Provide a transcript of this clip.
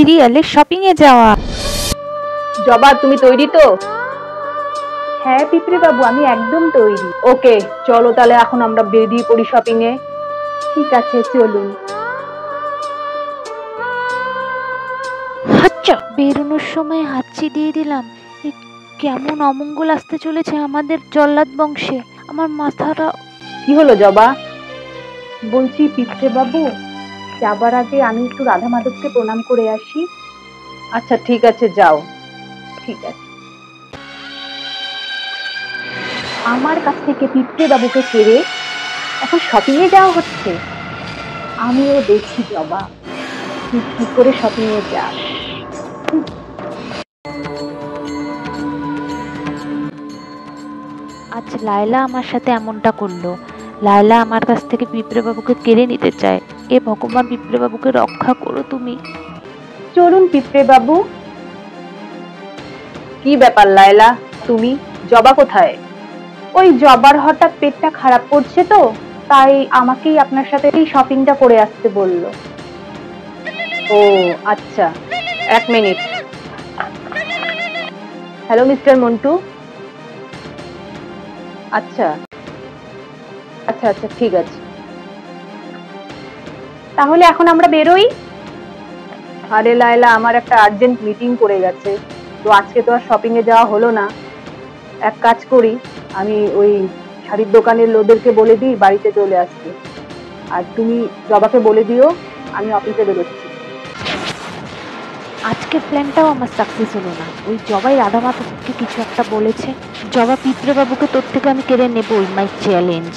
সিরিয়ালে শপিং এ যাওয়া। জবা, তুমি তৈরি তো? হ্যাঁ পিঁপড়ে বাবু, আমি একদম তৈরি। ওকে, চলো তাহলে এখন আমরা বেরিয়ে পড়ি শপিং এ। ঠিক আছে, চলুন। আচ্ছা, বেরোনোর সময় হাঁচি দিয়ে দিলাম। কেমন অমঙ্গল আসতে চলেছে আমাদের জল্লাদ বংশে। আমার মাথাটা। কি হলো জবা? বলছি পিঁপড়ে বাবু, যাবার আগে আমি একটু রাধা মাধবকে প্রণাম করে আসি। আচ্ছা ঠিক আছে, যাও। ঠিক আছে। আমার কাছ থেকে পিঁপড়ে বাবুকে কেড়ে এখন শপিং এ যাওয়া হচ্ছে। আমিও দেখি জবা, তুই কি করে শপিং এ যাস। আজ লায়লা আমার সাথে এমনটা করলো। লায়লা আমার কাছ থেকে পিঁপড়ে বাবুকে কেড়ে নিতে চায়। এ ভগবান, পিঁপড়ে বাবুকে রক্ষা করো তুমি। চলুন পিঁপড়ে বাবু। কি ব্যাপার লায়লা, তুমি? জবা কোথায়? ওই জবার হঠাৎ পেটটা খারাপ করছে তো, তাই আমাকেই আপনার সাথে এই শপিংটা করে আসতে বললো। ও আচ্ছা, এক মিনিট। Hello mister Montu. আচ্ছা আচ্ছা আচ্ছা, ঠিক আছে। তাহলে এখন আমরা বেরোই। আরে লায়লা, আমার একটা আর্জেন্ট মিটিং পড়ে গেছে, তো আজকে তো আর শপিং এ যাওয়া হলো না। এক কাজ করি, আমি ওই শাড়ির দোকানের লোকদেরকে বলে দিই বাড়িতে চলে আসতে, আর তুমি জবাকে বলে দিও আমি অফিসে বেরোচ্ছি। আজকের প্ল্যানটাও আমার সাকসেস হলো না। ওই জবাই রাধা মাধবকে কিছু একটা বলেছে। জবা, পিঁপড়ে বাবুকে তোর থেকে আমি কেড়ে নেবো, মাই চ্যালেঞ্জ।